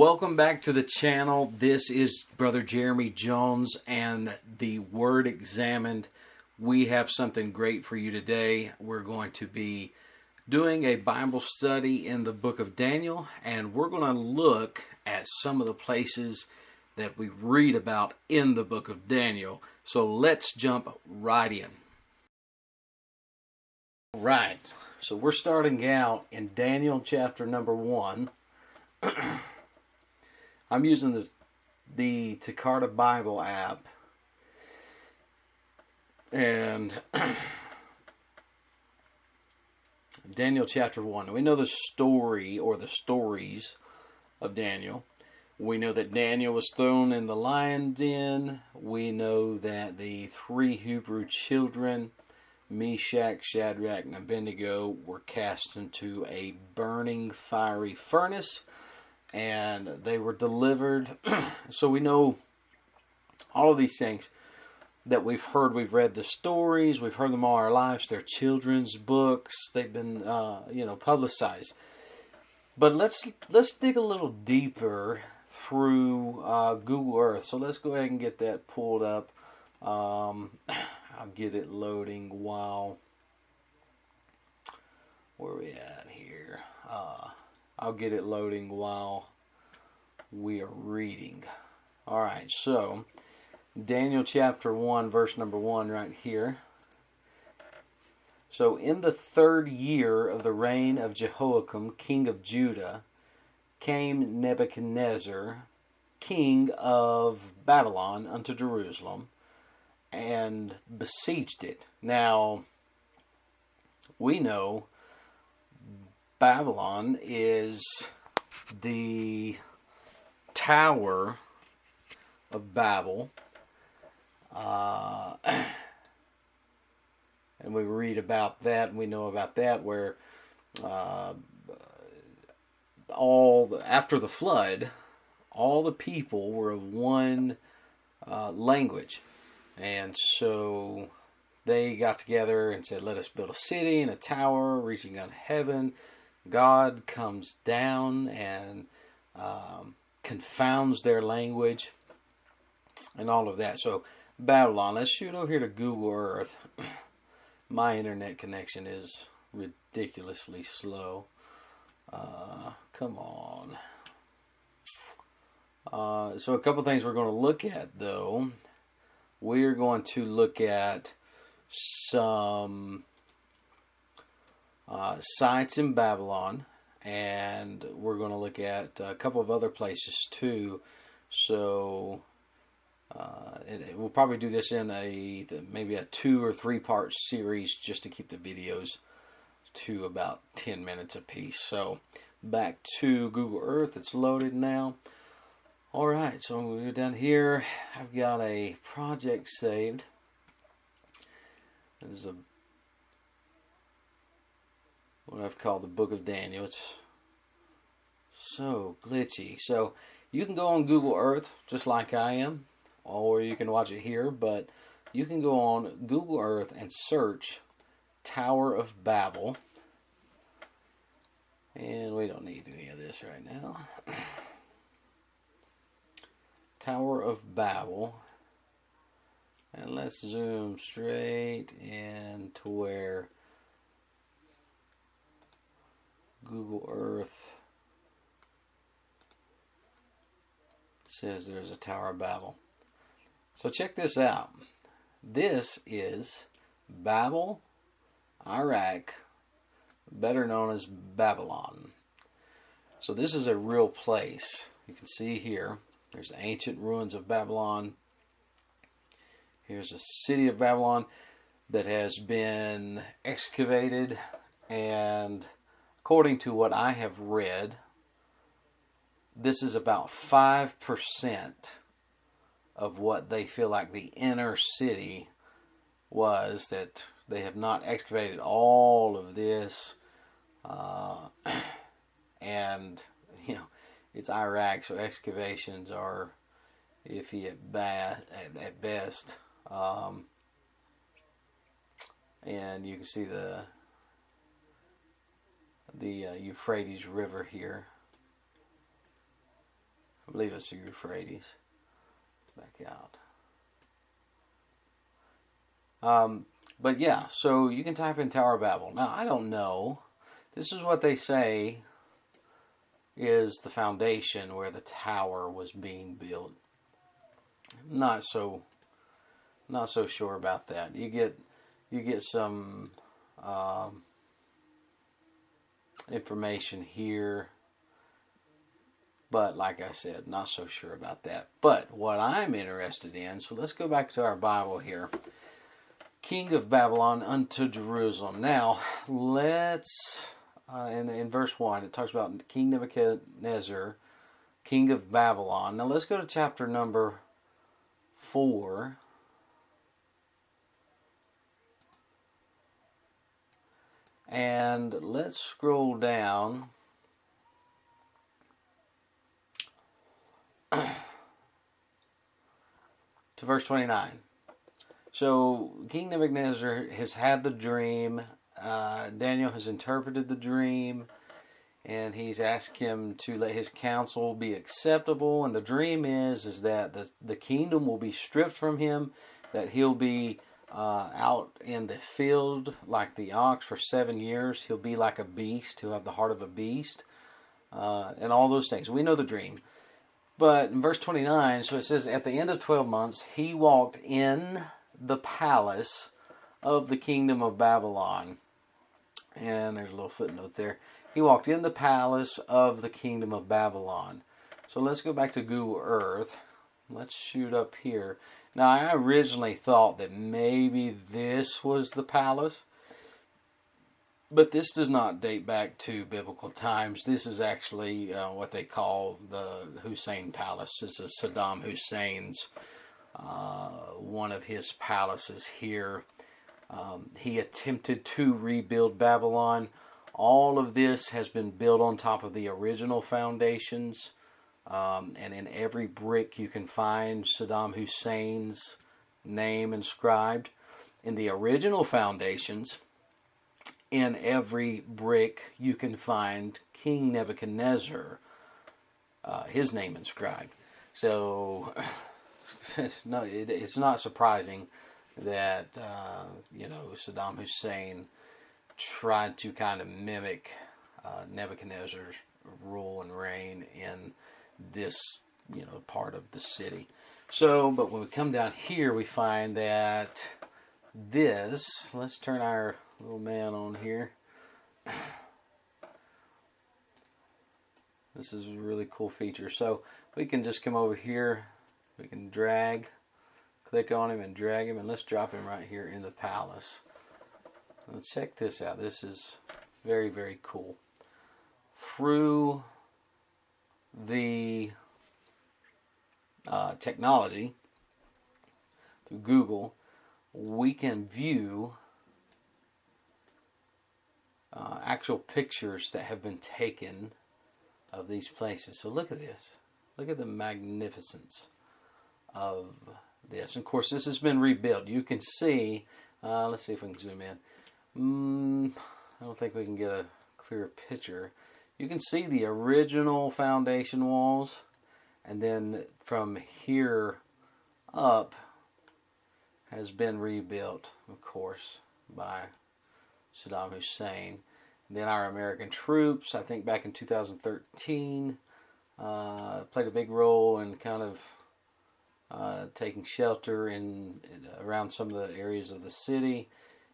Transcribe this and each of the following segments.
Welcome back to the channel. This is Brother Jeremy Jones and the Word Examined. We have something great for you today. We're going to be doing a Bible study in the book of Daniel, and we're going to look at some of the places that we read about in the book of Daniel. So let's jump right in. Right, so we're starting out in Daniel chapter number 1. I'm using the Takarta Bible app, and Daniel chapter 1. We know the story, or the stories, of Daniel. We know that Daniel was thrown in the lion's den. We know that the 3 Hebrew children, Meshach, Shadrach, and Abednego, were cast into a burning fiery furnace, and they were delivered. So we know all of these things that we've heard. We've read the stories. We've heard them all our lives. They're children's books. They've been, publicized. But let's dig a little deeper through Google Earth. So let's go ahead and get that pulled up. I'll get it loading while... Where are we at here? I'll get it loading while we are reading. Alright, so Daniel chapter 1, verse number 1 right here. So, in the 3rd year of the reign of Jehoiakim, king of Judah, came Nebuchadnezzar, king of Babylon, unto Jerusalem, and besieged it. Now, we know Babylon is the Tower of Babel. And we read about that, and we know about that, where after the flood, all the people were of one language. And so they got together and said, let us build a city and a tower reaching out of heaven. God comes down and confounds their language and all of that. So Babylon, let's shoot over here to Google Earth. My internet connection is ridiculously slow. Come on. So a couple things we're going to look at, though. We're going to look at some sites in Babylon, and we're going to look at a couple of other places too. So we'll probably do this in maybe a 2 or 3 part series, just to keep the videos to about 10 minutes apiece. So back to Google Earth. It's loaded now. Alright, so I'm going to go down here. I've got a project saved. This is what I've called the Book of Daniel. It's so glitchy. So you can go on Google Earth just like I am, or you can watch it here, but you can go on Google Earth and search Tower of Babel. And we don't need any of this right now. Tower of Babel. And let's zoom straight into where Google Earth says there's a Tower of Babel. So check this out. This is Babel, Iraq, better known as Babylon. So this is a real place. You can see here, there's the ancient ruins of Babylon. Here's a city of Babylon that has been excavated, and according to what I have read, this is about 5% of what they feel like the inner city was, that they have not excavated all of this. And, it's Iraq, so excavations are iffy at best. And you can see the Euphrates River here. I believe it's the Euphrates. Back out. But yeah, so you can type in Tower of Babel. Now, I don't know. This is what they say is the foundation where the tower was being built. Not so sure about that. You get some information here, but like I said, not so sure about that. But what I'm interested in, so let's go back to our Bible here. King of Babylon unto Jerusalem. Now, let's, in verse 1, it talks about King Nebuchadnezzar, king of Babylon. Now, let's go to chapter number 4. And let's scroll down to verse 29. So King Nebuchadnezzar has had the dream. Daniel has interpreted the dream, and he's asked him to let his counsel be acceptable. And the dream is that the kingdom will be stripped from him, that he'll be out in the field like the ox for 7 years. He'll be like a beast. He'll have the heart of a beast, and all those things. We know the dream. But in verse 29, so it says, at the end of 12 months, he walked in the palace of the kingdom of Babylon. And there's a little footnote there. He walked in the palace of the kingdom of Babylon. So let's go back to Google Earth. Let's shoot up here. Now, I originally thought that maybe this was the palace, but this does not date back to biblical times. This is actually what they call the Hussein Palace. This is Saddam Hussein's one of his palaces here. He attempted to rebuild Babylon. All of this has been built on top of the original foundations. And in every brick you can find Saddam Hussein's name inscribed. In the original foundations, in every brick you can find King Nebuchadnezzar, his name inscribed. So it's not surprising that Saddam Hussein tried to kind of mimic Nebuchadnezzar's rule and reign in this part of the city. So, but when we come down here, we find that this, let's turn our little man on here. This is a really cool feature. So we can just come over here, we can click on him and drag him, and let's drop him right here in the palace. Now check this out. This is very, very cool. Through the technology, through Google, we can view actual pictures that have been taken of these places. So look at this. Look at the magnificence of this. And of course, this has been rebuilt. You can see, let's see if we can zoom in. I don't think we can get a clearer picture. You can see the original foundation walls, and then from here up has been rebuilt, of course, by Saddam Hussein. And then our American troops, I think back in 2013, played a big role in kind of taking shelter around some of the areas of the city,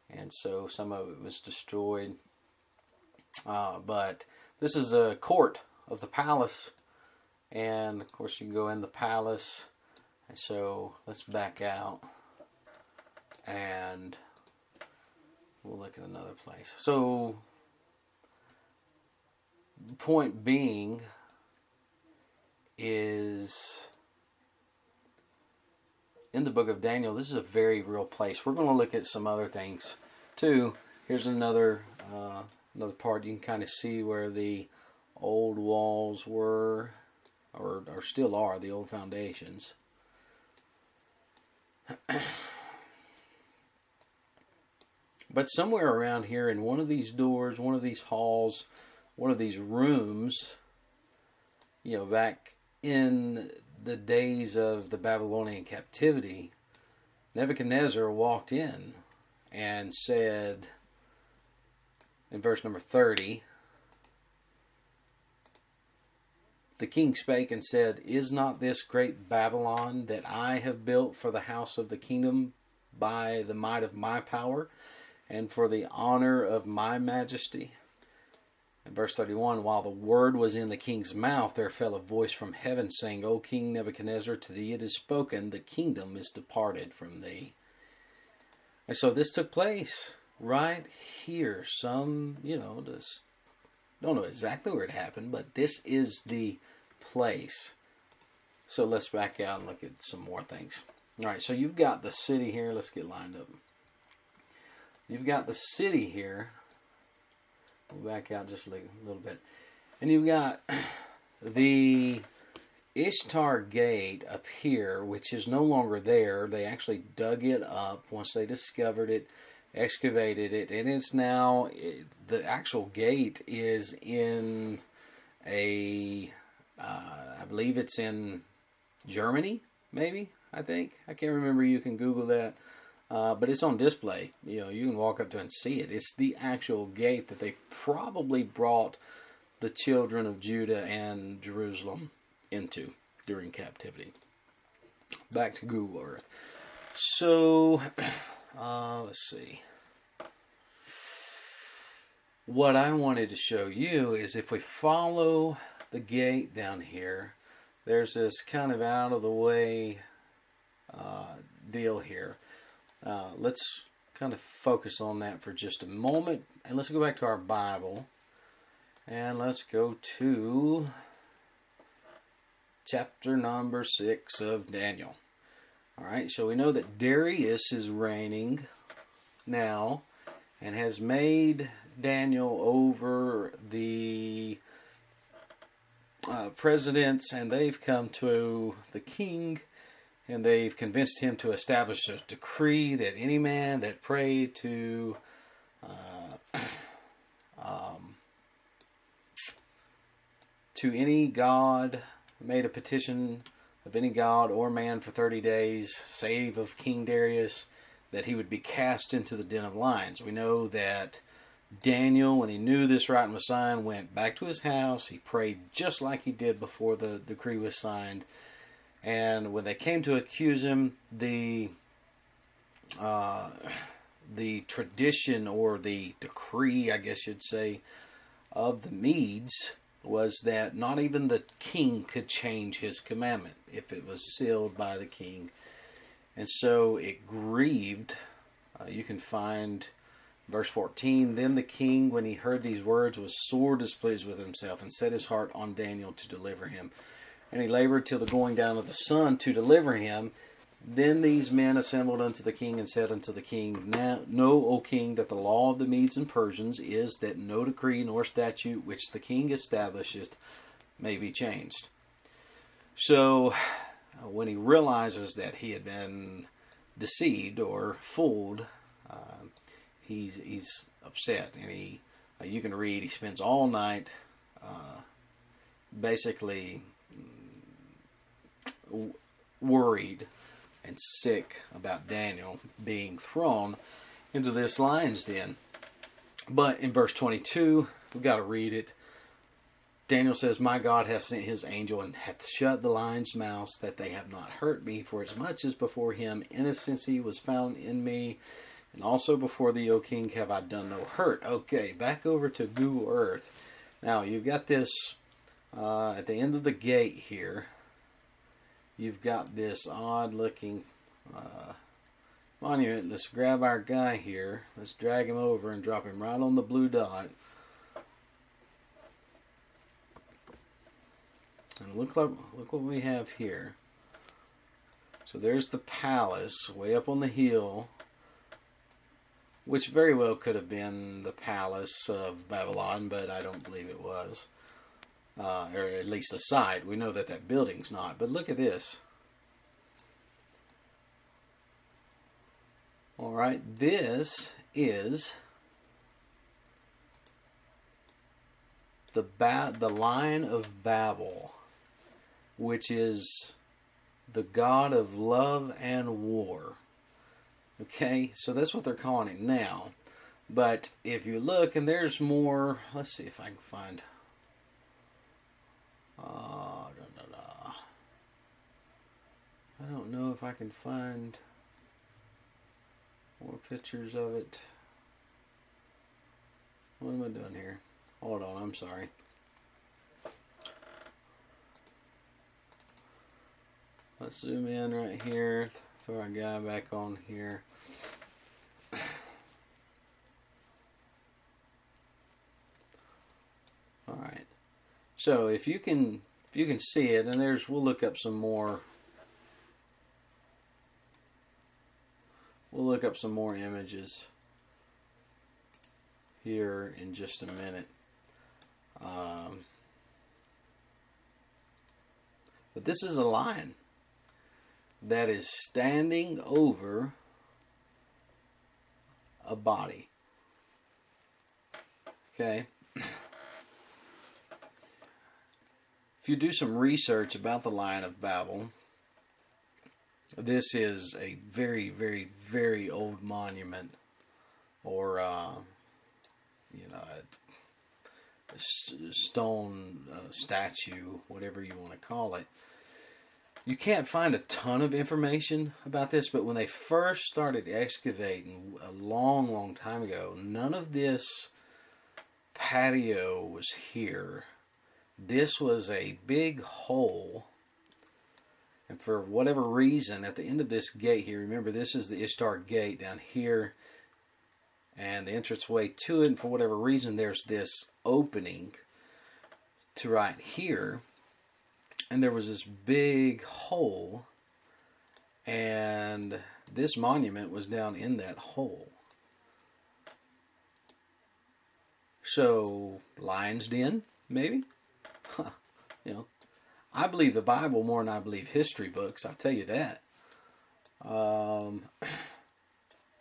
and so some of it was destroyed. But this is a court of the palace, and of course you can go in the palace. And so let's back out, and we'll look at another place. So point being is, in the book of Daniel, this is a very real place. We're going to look at some other things too. Here's another part. You can kind of see where the old walls were, or still are, the old foundations. But somewhere around here in one of these doors, one of these halls, one of these rooms, back in the days of the Babylonian captivity, Nebuchadnezzar walked in and said, in verse number 30, the king spake and said, Is not this great Babylon that I have built for the house of the kingdom by the might of my power and for the honor of my majesty? In verse 31, while the word was in the king's mouth, there fell a voice from heaven, saying, O King Nebuchadnezzar, to thee it is spoken, the kingdom is departed from thee. And so this took place right here. Some, just don't know exactly where it happened, but this is the place. So let's back out and look at some more things. All right, so you've got the city here. Let's get lined up. You've got the city here. We'll back out just a little bit. And you've got the Ishtar Gate up here, which is no longer there. They actually dug it up once they discovered it, excavated it, and it's now, the actual gate is in I believe it's in Germany, maybe, I think. I can't remember. You can Google that. But it's on display. You can walk up to it and see it. It's the actual gate that they probably brought the children of Judah and Jerusalem into during captivity. Back to Google Earth. So, let's see. What I wanted to show you is if we follow the gate down here, there's this kind of out of the way deal here. Let's kind of focus on that for just a moment, and let's go back to our Bible, and let's go to chapter number 6 of Daniel. Alright, so we know that Darius is reigning now, and has made Daniel over the presidents, and they've come to the king, and they've convinced him to establish a decree that any man that prayed to any god, made a petition of any god or man for 30 days, save of King Darius, that he would be cast into the den of lions. We know that Daniel, when he knew this writing was signed, went back to his house. He prayed just like he did before the decree was signed. And when they came to accuse him, the tradition, or the decree, I guess you'd say, of the Medes was that not even the king could change his commandment if it was sealed by the king. And so it grieved. You can find verse 14, Then the king, when he heard these words, was sore displeased with himself, and set his heart on Daniel to deliver him. And he labored till the going down of the sun to deliver him. Then these men assembled unto the king, and said unto the king, Now know, O king, that the law of the Medes and Persians is that no decree nor statute which the king establisheth may be changed. So when he realizes that he had been deceived or fooled, he's upset, and you can read, he spends all night basically worried and sick about Daniel being thrown into this lion's den. But in verse 22, we've got to read it. Daniel says, My God hath sent his angel, and hath shut the lions' mouths, that they have not hurt me, for as much as before him innocency was found in me, and also before thee, O king, have I done no hurt. Okay, back over to Google Earth. Now, you've got this, at the end of the gate here, you've got this odd-looking monument. Let's grab our guy here. Let's drag him over and drop him right on the blue dot. And look what we have here. So there's the palace way up on the hill, which very well could have been the palace of Babylon, but I don't believe it was. Or at least the site. We know that building's not. But look at this. Alright, this is the Lion of Babel, which is the god of love and war. Okay, so that's what they're calling it now. But if you look, and there's more, let's see if I can find. I don't know if I can find more pictures of it. What am I doing here? Hold on, I'm sorry. Let's zoom in right here. Throw our guy back on here. All right. So if you can see it, and we'll look up some more. We'll look up some more images here in just a minute. But this is a lion that is standing over a body. Okay. If you do some research about the Lion of Babel, this is a very, very, very old monument, or a stone statue, whatever you want to call it. You can't find a ton of information about this, but when they first started excavating a long, long time ago, none of this patio was here. This was a big hole, and for whatever reason, at the end of this gate here, remember this is the Ishtar gate down here, and the entranceway to it, and for whatever reason, there's this opening to right here, and there was this big hole, and this monument was down in that hole. So, lion's den, maybe? Huh. I believe the Bible more than I believe history books, I'll tell you that.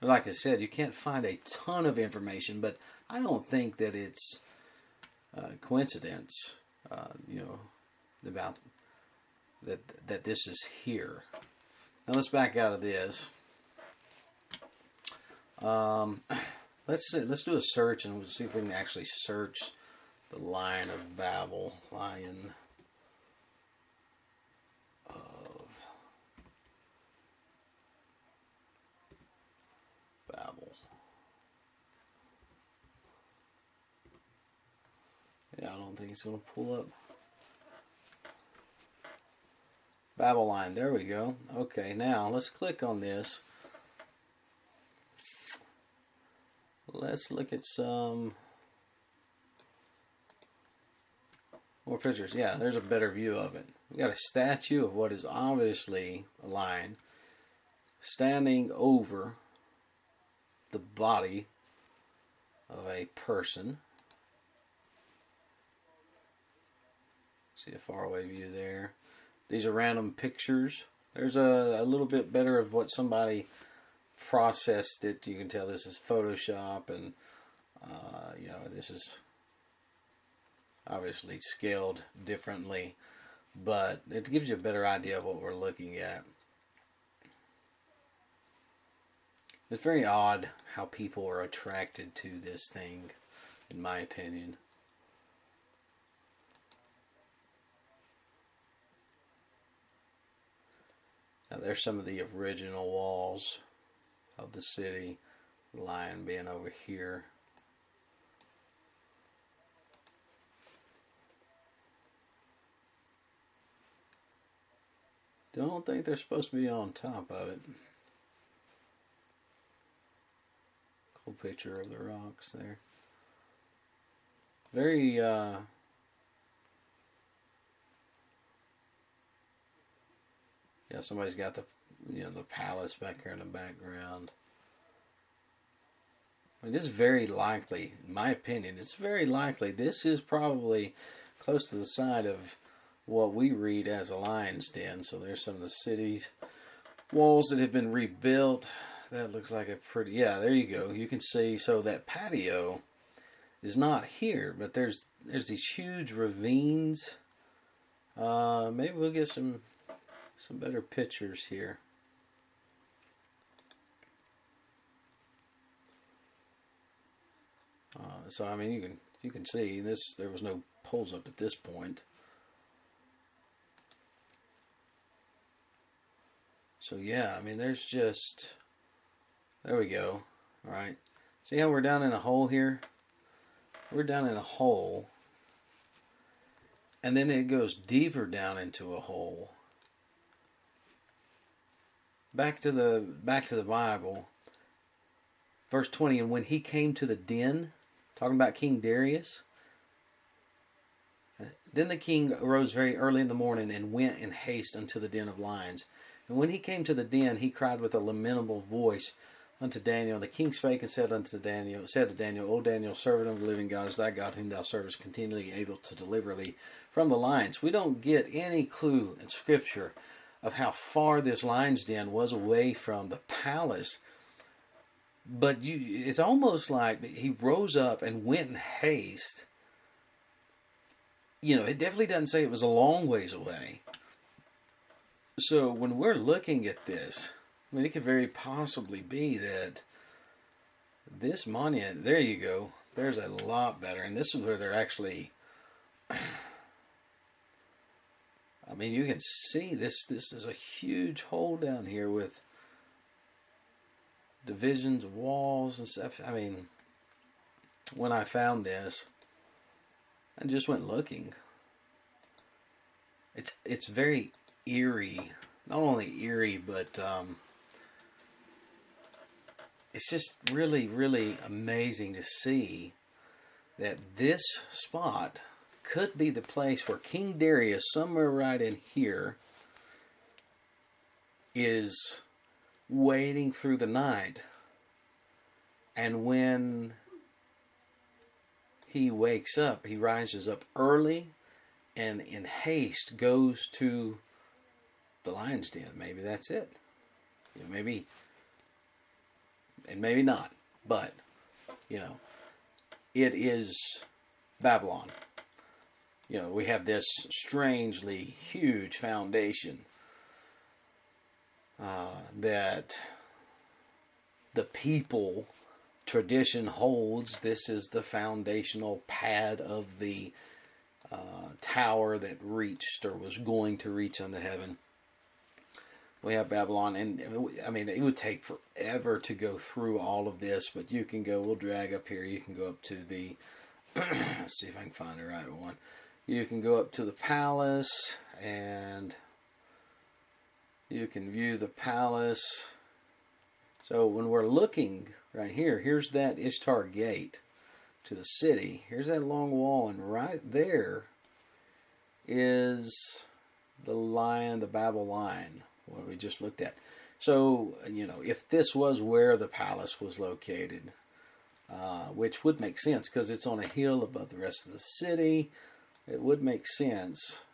Like I said, you can't find a ton of information, but I don't think that it's coincidence, about that this is here. Now let's back out of this. Let's do a search, and we'll see if we can actually search the Lion of Babel. Lion of Babel. Yeah, I don't think it's going to pull up. Babylon, there we go. Okay, now let's click on this. Let's look at some more pictures. Yeah, there's a better view of it. We got a statue of what is obviously a lion standing over the body of a person. See a faraway view there. These are random pictures. There's a little bit better of what somebody processed it. You can tell this is Photoshop, and this is obviously scaled differently, but it gives you a better idea of what we're looking at. It's very odd how people are attracted to this thing, in my opinion. Now there's some of the original walls of the city. The lion being over here. Don't think they're supposed to be on top of it. Cool picture of the rocks there. Very yeah, somebody's got the the palace back here in the background. I mean, this is very likely, in my opinion, it's very likely this is probably close to the side of what we read as a lion's den. So there's some of the city's walls that have been rebuilt. That looks like a pretty, yeah, there you go. You can see, so that patio is not here, but there's these huge ravines Maybe we'll get some better pictures here. So I mean, you can see this. There was no poles up at this point. So yeah, I mean, there's just, there we go. All right. See how we're down in a hole here? We're down in a hole. And then it goes deeper down into a hole. Back to the Bible. Verse 20, and when he came to the den, talking about King Darius, then the king arose very early in the morning and went in haste unto the den of lions. And when he came to the den, he cried with a lamentable voice unto Daniel. And the king spake and said to Daniel, O Daniel, servant of the living God, is thy God whom thou servest continually able to deliver thee from the lions? We don't get any clue in Scripture of how far this lion's den was away from the palace. But it's almost like he rose up and went in haste. You know, it definitely doesn't say it was a long ways away. So when we're looking at this, I mean, it could very possibly be that this monument, there you go, there's a lot better. And this is where they're actually, I mean, you can see this is a huge hole down here with divisions of walls and stuff. I mean, when I found this, I just went looking. It's very eerie. Not only eerie, but it's just really, really amazing to see that this spot could be the place where King Darius, somewhere right in here, is waiting through the night. And when he wakes up, he rises up early and in haste goes to the lion's den. Maybe that's it. You know, maybe, and maybe not. But, you know, it is Babylon. You know, we have this strangely huge foundation that the people tradition holds. This is the foundational pad of the tower that reached or was going to reach unto heaven. We have Babylon, and I mean, it would take forever to go through all of this, but you can go, we'll drag up here, you can go up to the, let's see if I can find the right one. You can go up to the palace, and you can view the palace. So when we're looking right here, here's that Ishtar gate to the city. Here's that long wall, and right there is the lion, the Babel lion, what we just looked at. So, you know, if this was where the palace was located, which would make sense because it's on a hill above the rest of the city, it would make sense.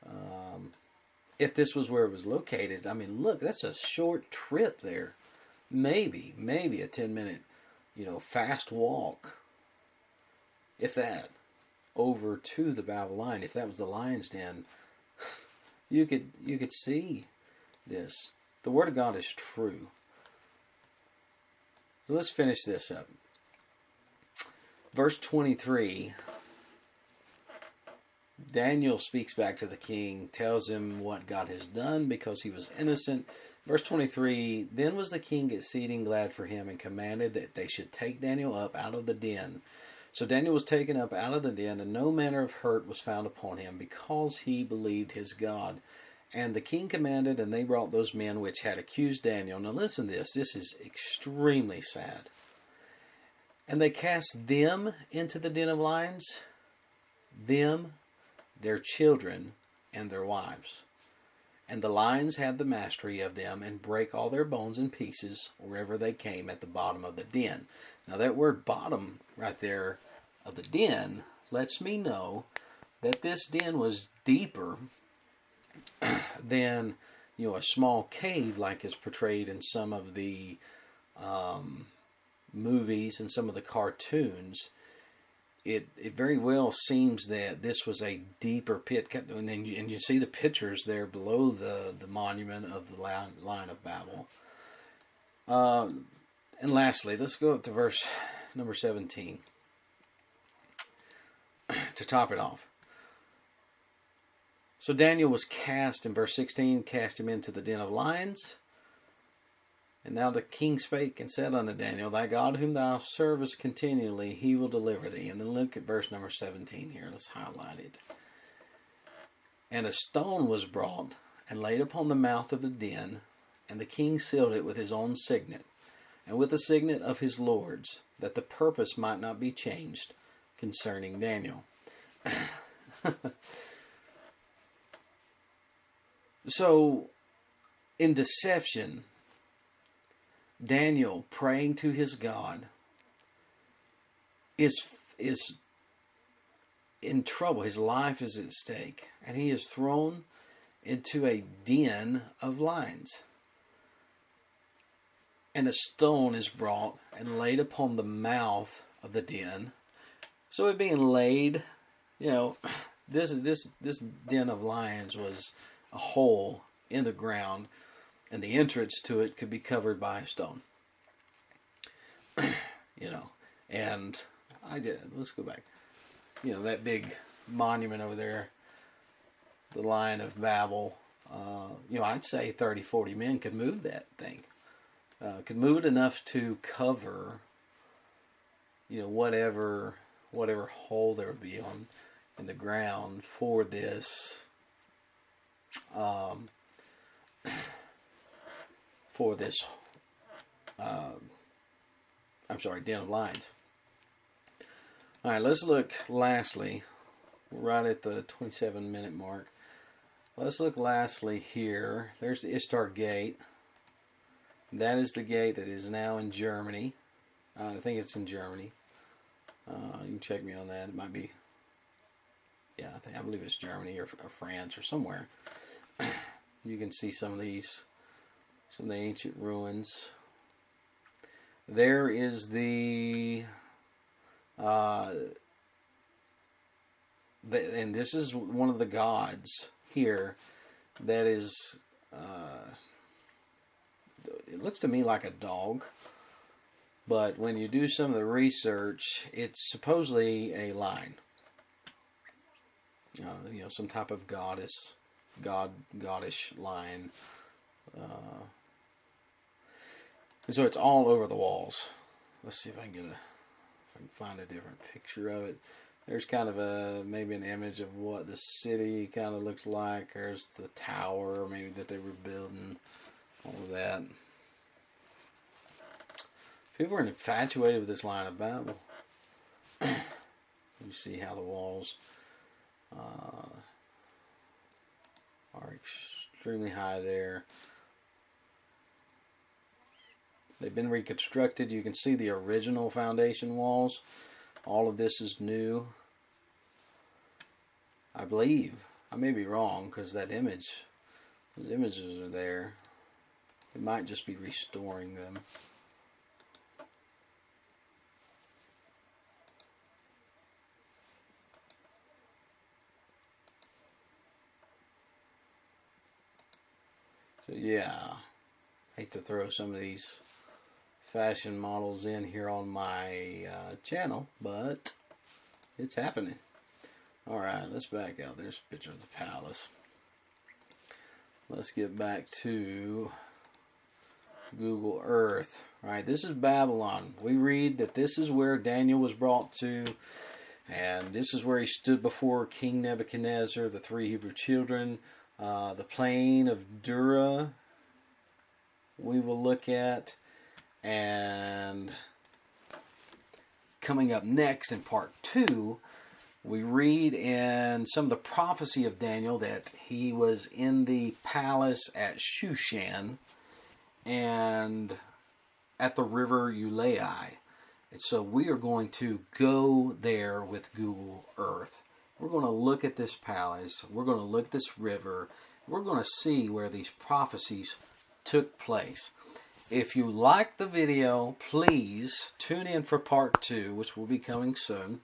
If this was where it was located, I mean, look, that's a short trip there. Maybe a 10-minute, you know, fast walk, if that, over to the Babel lion. If that was the lion's den, you could see this. The Word of God is true. So let's finish this up. Verse 23, Daniel speaks back to the king, tells him what God has done because he was innocent. Verse 23, then was the king exceeding glad for him and commanded that they should take Daniel up out of the den. So Daniel was taken up out of the den, and no manner of hurt was found upon him, because he believed his God. And the king commanded, and they brought those men which had accused Daniel. Now listen to this. This is extremely sad. And they cast them into the den of lions, them, their children, and their wives. And the lions had the mastery of them, and brake all their bones in pieces wherever they came at the bottom of the den. Now that word bottom right there of the den lets me know that this den was deeper than, you know, a small cave like is portrayed in some of the movies and some of the cartoons. it very well seems that this was a deeper pit, and you see the pictures there below the monument of the Lion of Babel. And lastly, let's go up to verse number 17 to top it off. So Daniel was cast, in verse 16, cast him into the den of lions. And now the king spake and said unto Daniel, Thy God whom thou servest continually, he will deliver thee. And then look at verse number 17 here. Let's highlight it. And a stone was brought and laid upon the mouth of the den, and the king sealed it with his own signet, and with the signet of his lords, that the purpose might not be changed concerning Daniel. So, in deception, Daniel, praying to his God, is in trouble. His life is at stake, and he is thrown into a den of lions. And a stone is brought and laid upon the mouth of the den. So it being laid, this den of lions was a hole in the ground, and the entrance to it could be covered by a stone. And let's go back. That big monument over there, the Lion of Babel, I'd say 30, 40 men could move that thing. Could move it enough to cover, whatever hole there would be in the ground for this, den of lions. All right, let's look lastly, right at the 27-minute mark. Let's look lastly here. There's the Ishtar Gate. That is the gate that is now in Germany. I think it's in Germany. You can check me on that. It might be, I believe it's Germany or France or somewhere. You can see some of the ancient ruins. There is and this is one of the gods here that is, it looks to me like a dog, but when you do some of the research, it's supposedly a lion. Some type of goddish lion. And so it's all over the walls. Let's see if I can find a different picture of it. There's kind of maybe an image of what the city kind of looks like. There's the tower, maybe that they were building, all of that. People are infatuated with this Lion of Babel. You see how the walls are extremely high there. They've been reconstructed. You can see the original foundation walls. All of this is new. I believe. I may be wrong because those images are there. It might just be restoring them. So I hate to throw some of these fashion models in here on my channel, but it's happening. Alright, let's back out. There's a picture of the palace. Let's get back to Google Earth. Alright, this is Babylon. We read that this is where Daniel was brought to, and this is where he stood before King Nebuchadnezzar, the 3 Hebrew children. The plain of Dura we will look at, and coming up next in part 2, we read in some of the prophecy of Daniel that he was in the palace at Shushan and at the river Ulai. And so we are going to go there with Google Earth. We're going to look at this palace. We're going to look at this river. We're going to see where these prophecies took place. If you like the video, please tune in for part 2, which will be coming soon.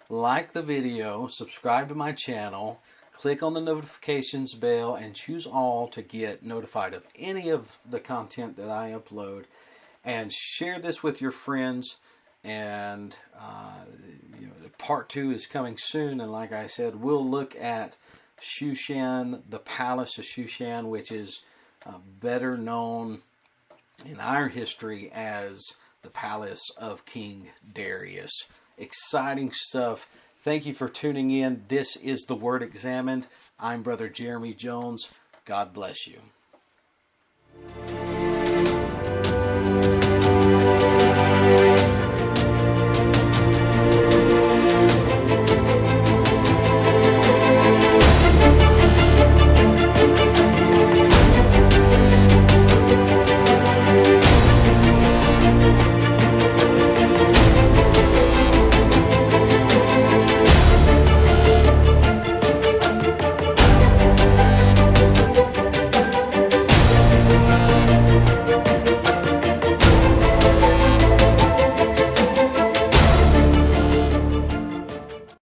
like the video, subscribe to my channel, click on the notifications bell, and choose all to get notified of any of the content that I upload. And share this with your friends. And part 2 is coming soon. And like I said, we'll look at Shushan, the palace of Shushan, which is better known in our history as the palace of King Darius. Exciting stuff. Thank you for tuning in. This is The Word Examined. I'm Brother Jeremy Jones. God bless you.